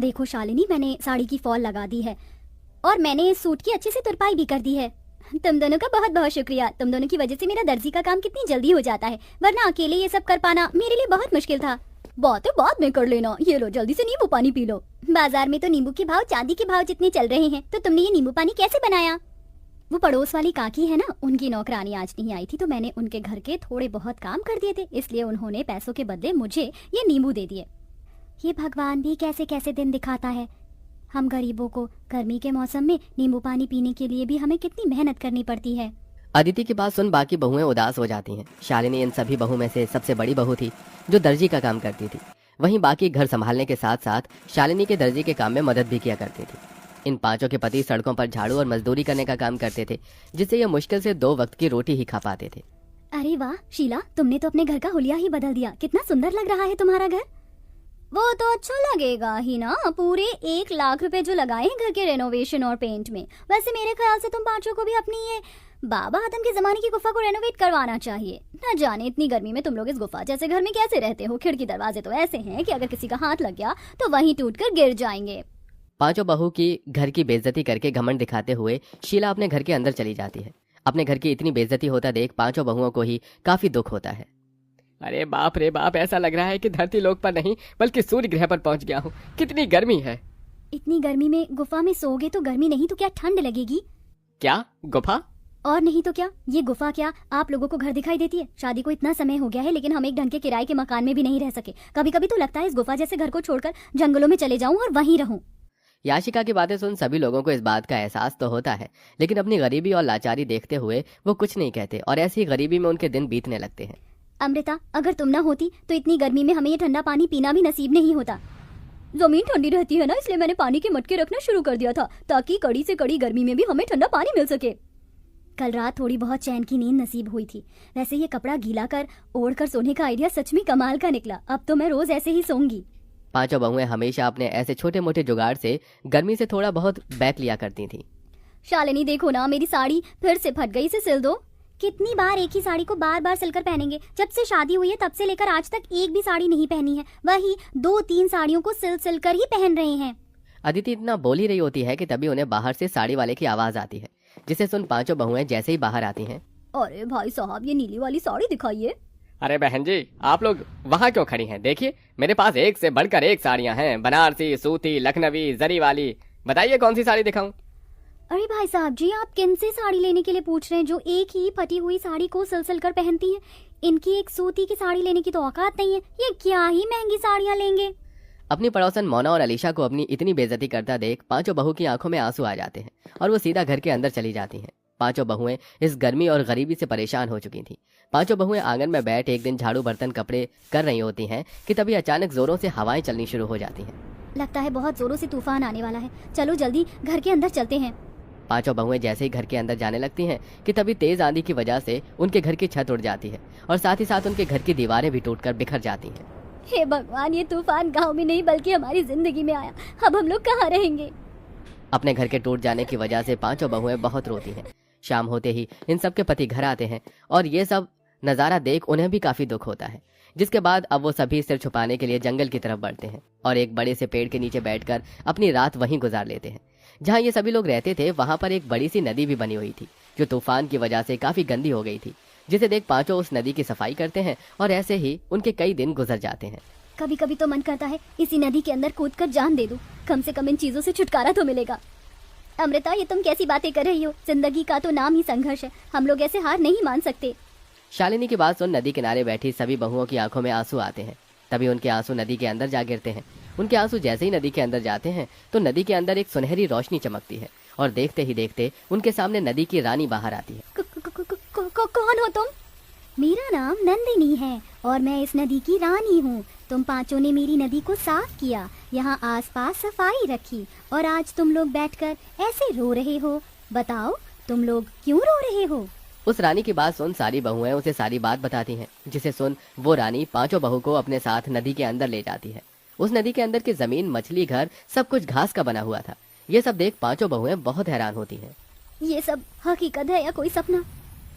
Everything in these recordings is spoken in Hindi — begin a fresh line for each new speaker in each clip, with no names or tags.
देखो शालिनी, मैंने साड़ी की फॉल लगा दी है और मैंने इस सूट की अच्छे से तुरपाई भी कर दी है। तुम दोनों का बहुत बहुत शुक्रिया। तुम दोनों की वजह से मेरा दर्जी का काम कितनी जल्दी हो जाता है, वरना अकेले ये सब कर पाना मेरे लिए बहुत मुश्किल था। बातें बाद में कर लेना, ये लो जल्दी से नींबू पानी पी लो। बाजार में तो नींबू के भाव चांदी के भाव जितने चल रहे हैं, तो तुमने ये नींबू पानी कैसे बनाया? वो पड़ोस वाली काकी है ना, उनकी नौकरानी आज नहीं आई थी, तो मैंने उनके घर के थोड़े बहुत काम कर दिए थे, इसलिए उन्होंने पैसों के बदले मुझे ये नींबू दे दिए। ये भगवान भी कैसे कैसे दिन दिखाता है। हम गरीबों को गर्मी के मौसम में नींबू पानी पीने के लिए भी हमें कितनी मेहनत करनी पड़ती है।
अदिति की बात सुन बाकी बहुएं उदास हो जाती हैं। शालिनी इन सभी बहू में से सबसे बड़ी बहू थी जो दर्जी का काम करती थी। वहीं बाकी घर संभालने के साथ साथ शालिनी के दर्जी के काम में मदद भी किया करती थी। इन पांचों के पति सड़कों पर झाड़ू और मजदूरी करने का काम करते थे, जिससे ये मुश्किल से 2 वक्त की रोटी ही खा पाते थे।
अरे वाह शीला, तुमने तो अपने घर का हुलिया ही बदल दिया। कितना सुंदर लग रहा है तुम्हारा घर। वो तो अच्छा लगेगा ही ना, पूरे 1 लाख रुपए जो लगाए हैं घर के रेनोवेशन और पेंट में। वैसे मेरे ख्याल से तुम पांचों को भी अपनी ये बाबा आदम के जमाने की गुफा को रेनोवेट करवाना चाहिए। न जाने इतनी गर्मी में तुम लोग इस गुफा जैसे घर में कैसे रहते हो। खिड़की दरवाजे तो ऐसे हैं कि अगर किसी का हाथ लग गया तो वहीं टूटकर गिर जाएंगे।
पांचों बहू की घर की बेइज्जती करके घमंड दिखाते हुए शीला अपने घर के अंदर चली जाती है। अपने घर की इतनी बेइज्जती होता देख पांचों बहुओं को ही काफी दुख होता है।
अरे बाप रे बाप, ऐसा लग रहा है कि धरती लोक पर नहीं बल्कि सूर्य ग्रह पर पहुंच गया हूँ। कितनी गर्मी है।
इतनी गर्मी में गुफा में सोओगे तो गर्मी नहीं तो क्या ठंड लगेगी?
क्या गुफा?
और नहीं तो क्या, ये गुफा क्या आप लोगों को घर दिखाई देती है? शादी को इतना समय हो गया है लेकिन हम एक ढंग के किराए के मकान में भी नहीं रह सके। कभी कभी तो लगता है इस गुफा जैसे घर को छोड़कर जंगलों में चले जाऊं और वहीं रहूं।
याशिका की बातें सुन सभी लोगों को इस बात का एहसास तो होता है, लेकिन अपनी गरीबी और लाचारी देखते हुए वो कुछ नहीं कहते और ऐसी गरीबी में उनके दिन बीतने लगते हैं।
अमृता, अगर तुम ना होती तो इतनी गर्मी में हमें ये ठंडा पानी पीना भी नसीब नहीं होता। जमीन ठंडी रहती है ना, इसलिए मैंने पानी के मटके रखना शुरू कर दिया था ताकि कड़ी से कड़ी गर्मी में भी हमें ठंडा पानी मिल सके। कल रात थोड़ी बहुत चैन की नींद नसीब हुई थी। वैसे ये कपड़ा गीला कर ओढ़ कर सोने का आइडिया सच में कमाल का निकला। अब तो मैं रोज ऐसे ही सोऊंगी।
पांचों बहुएं हमेशा अपने ऐसे छोटे मोटे जुगाड़ से गर्मी से थोड़ा बहुत बैक लिया करती थी।
शालिनी देखो ना, मेरी साड़ी फिर से फट गई, इसे सिल दो। कितनी बार एक ही साड़ी को बार बार सिलकर पहनेंगे? जब से शादी हुई है तब से लेकर आज तक एक भी साड़ी नहीं पहनी है। वही 2-3 साड़ियों को सिल कर ही पहन रहे हैं।
अदिति इतना बोल ही रही होती है कि तभी उन्हें बाहर से साड़ी वाले की आवाज आती है, जिसे सुन पांचों बहुएं जैसे ही बाहर आती हैं।
अरे भाई साहब, ये नीली वाली साड़ी दिखाइए।
अरे बहन जी, आप लोग वहाँ क्यों खड़ी हैं? देखिए मेरे पास एक से बढ़कर एक साड़ियाँ हैं, बनारसी, सूती, लखनवी, जरी वाली। बताइए कौन सी साड़ी दिखाऊं?
अरे भाई साहब जी, आप किन से साड़ी लेने के लिए पूछ रहे हैं जो एक ही फटी हुई साड़ी को सिल कर पहनती हैं? इनकी एक सूती की साड़ी लेने की तो औकात नहीं है। ये क्या ही महंगी साड़ियाँ लेंगे।
अपनी पड़ोसन मोना और अलीशा को अपनी इतनी बेइज्जती करता देख पांचों बहू की आंखों में आंसू आ जाते हैं और वो सीधा घर के अंदर चली जाती हैं। पांचों बहुएं इस गर्मी और गरीबी से परेशान हो चुकी थीं। पांचों बहुएं आंगन में बैठ एक दिन झाड़ू बर्तन कपड़े कर रही होती हैं कि तभी अचानक जोरों से हवाएं चलनी शुरू हो जाती हैं।
लगता है बहुत जोरों से तूफान आने वाला है। चलो जल्दी घर के अंदर चलते हैं।
पांचों बहुएं जैसे ही घर के अंदर जाने लगती हैं कि तभी तेज आंधी की वजह से उनके घर की छत उड़ जाती है और साथ ही साथ उनके घर की दीवारें भी टूटकर बिखर जाती हैं।
हे भगवान, ये तूफान गांव में नहीं बल्कि हमारी जिंदगी में आया। अब हम लोग कहाँ रहेंगे?
अपने घर के टूट जाने की वजह से पांचों बहुएं बहुत रोती हैं। शाम होते ही इन सब के पति घर आते हैं और ये सब नज़ारा देख उन्हें भी काफी दुख होता है, जिसके बाद अब वो सभी सिर छुपाने के लिए जंगल की तरफ बढ़ते हैं और एक बड़े से पेड़ के नीचे बैठकर अपनी रात वहीं गुजार लेते हैं। जहाँ ये सभी लोग रहते थे वहां पर एक बड़ी सी नदी भी बनी हुई थी जो तूफान की वजह से काफी गंदी हो गई थी, जिसे देख पांचों उस नदी की सफाई करते हैं और ऐसे ही उनके कई दिन गुजर जाते हैं।
कभी कभी तो मन करता है इसी नदी के अंदर कूद कर जान दे दूं, कम से कम इन चीजों से छुटकारा तो मिलेगा। अमृता, ये तुम कैसी बातें कर रही हो? जिंदगी का तो नाम ही संघर्ष है, हम लोग ऐसे हार नहीं मान सकते।
शालिनी की बात सुन नदी किनारे बैठी सभी बहुओं की आंखों में आंसू आते हैं। तभी उनके आंसू नदी के अंदर जा गिरते हैं। उनके आंसू जैसे ही नदी के अंदर जाते हैं तो नदी के अंदर एक सुनहरी रोशनी चमकती है और देखते ही देखते उनके सामने नदी की रानी बाहर आती है।
कौन हो तुम? मेरा नाम नंदिनी है और मैं इस नदी की रानी हूँ। तुम पांचों ने मेरी नदी को साफ किया, यहाँ आसपास सफाई रखी और आज तुम लोग बैठकर ऐसे रो रहे हो। बताओ तुम लोग क्यों रो रहे हो?
उस रानी की बात सुन सारी बहुएं उसे सारी बात बताती हैं, जिसे सुन वो रानी पांचों बहू को अपने साथ नदी के अंदर ले जाती है। उस नदी के अंदर की जमीन, मछली घर सब कुछ घास का बना हुआ था। ये सब देख पांचों बहुएं बहुत हैरान होती हैं।
ये सब हकीकत है या कोई सपना?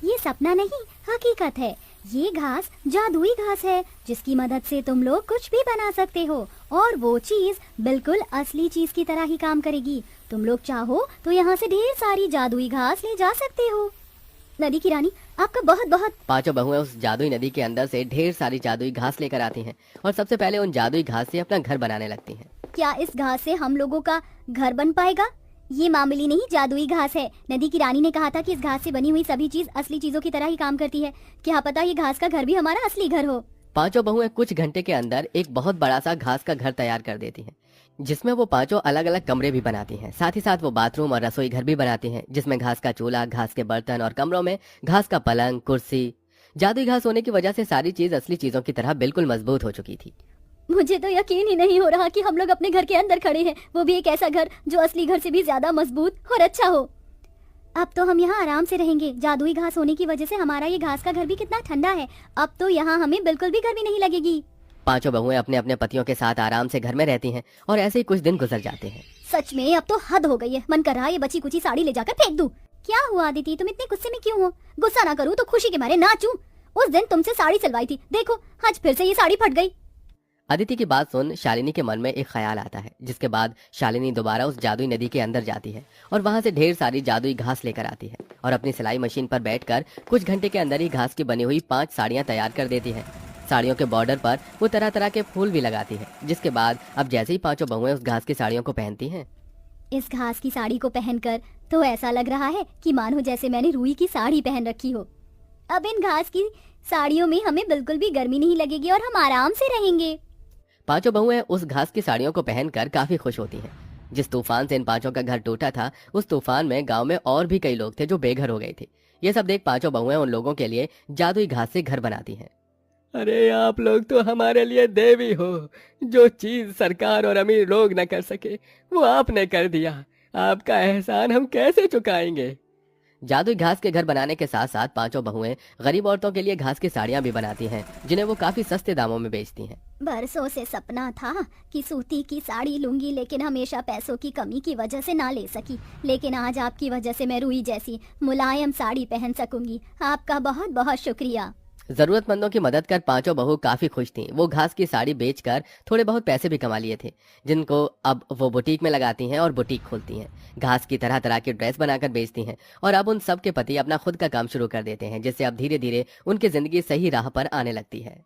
ये सपना नहीं, हकीकत है। ये घास जादुई घास है जिसकी मदद से तुम लोग कुछ भी बना सकते हो और वो चीज बिल्कुल असली चीज की तरह ही काम करेगी। तुम लोग चाहो तो यहाँ से ढेर सारी जादुई घास ले जा सकते हो। नदी की रानी, आपका बहुत बहुत।
पांचों बहुएं उस जादुई नदी के अंदर से ढेर सारी जादुई घास लेकर आती हैं और सबसे पहले उन जादुई घास से अपना घर बनाने लगती हैं।
क्या इस घास से हम लोगों का घर बन पाएगा? ये मामूली नहीं, जादुई घास है। नदी की रानी ने कहा था कि इस घास से बनी हुई सभी चीज असली चीजों की तरह ही काम करती है। क्या पता ये घास का घर भी हमारा असली घर हो।
पांचों बहुएं कुछ घंटे के अंदर एक बहुत बड़ा सा घास का घर तैयार कर देती हैं, जिसमें वो पांचों अलग अलग कमरे भी बनाती हैं। साथ ही साथ वो बाथरूम और रसोई घर भी बनाती हैं, जिसमें घास का चूल्हा, घास के बर्तन और कमरों में घास का पलंग, कुर्सी। जादुई घास होने की वजह से सारी चीज असली चीजों की तरह बिल्कुल मजबूत हो चुकी थी।
मुझे तो यकीन ही नहीं हो रहा कि हम लोग अपने घर के अंदर खड़े हैं, वो भी एक ऐसा घर जो असली घर से भी ज्यादा मजबूत और अच्छा हो। अब तो हम यहाँ आराम से रहेंगे। जादुई घास होने की वजह से हमारा ये घास का घर भी कितना ठंडा है। अब तो यहाँ हमें बिल्कुल भी गर्मी नहीं लगेगी।
पांचों बहुएं अपने अपने पतियों के साथ आराम से घर में रहती हैं और ऐसे ही कुछ दिन गुजर जाते हैं।
सच में अब तो हद हो गई है। मन कर रहा है ये बची कुची साड़ी ले जाकर फेंक दूं। क्या हुआ अदिति, तुम इतने गुस्से में क्यों हो? गुस्सा ना करूं तो खुशी के मारे नाचूं। उस दिन तुमसे साड़ी सिलवाई थी, देखो आज फिर से ये साड़ी फट गई।
अदिति की बात सुन शालिनी के मन में एक ख्याल आता है, जिसके बाद शालिनी दोबारा उस जादुई नदी के अंदर जाती है और वहां से ढेर सारी जादुई घास लेकर आती है और अपनी सिलाई मशीन पर बैठकर कुछ घंटे के अंदर ही घास की बनी हुई 5 साड़ियां तैयार कर देती है। साड़ियों के बॉर्डर पर वो तरह तरह के फूल भी लगाती है, जिसके बाद अब जैसे ही पांचों बहुएं उस घास की साड़ियों को पहनती हैं,
इस घास की साड़ी को पहनकर तो ऐसा लग रहा है कि मानो जैसे मैंने रुई की साड़ी पहन रखी हो। अब इन घास की साड़ियों में हमें बिल्कुल भी गर्मी नहीं लगेगी और हम आराम से रहेंगे।
पांचों बहुएं उस घास की साड़ियों को पहनकर काफी खुश होती हैं। जिस तूफान से इन पांचों का घर टूटा था, उस तूफान में गांव में और भी कई लोग थे जो बेघर हो गए थे। ये सब देख पांचों बहुएं उन लोगों के लिए जादुई घास से घर बनाती हैं।
अरे आप लोग तो हमारे लिए देवी हो। जो चीज सरकार और अमीर लोग न कर सके वो आपने कर दिया। आपका एहसान हम कैसे चुकाएंगे।
जादुई घास के घर बनाने के साथ साथ पांचों बहुएं गरीब औरतों के लिए घास की साड़ियां भी बनाती हैं, जिन्हें वो काफी सस्ते दामों में बेचती हैं।
बरसों से सपना था कि सूती की साड़ी लूंगी, लेकिन हमेशा पैसों की कमी की वजह से ना ले सकी। लेकिन आज आपकी वजह से मैं रुई जैसी मुलायम साड़ी पहन सकूंगी। आपका बहुत बहुत शुक्रिया।
जरूरतमंदों की मदद कर पांचों बहू काफी खुश थीं। वो घास की साड़ी बेचकर थोड़े बहुत पैसे भी कमा लिए थे, जिनको अब वो बुटीक में लगाती हैं और बुटीक खोलती हैं। घास की तरह तरह की ड्रेस बनाकर बेचती हैं और अब उन सब के पति अपना खुद का काम शुरू कर देते हैं, जिससे अब धीरे धीरे उनकी जिंदगी सही राह पर आने लगती है।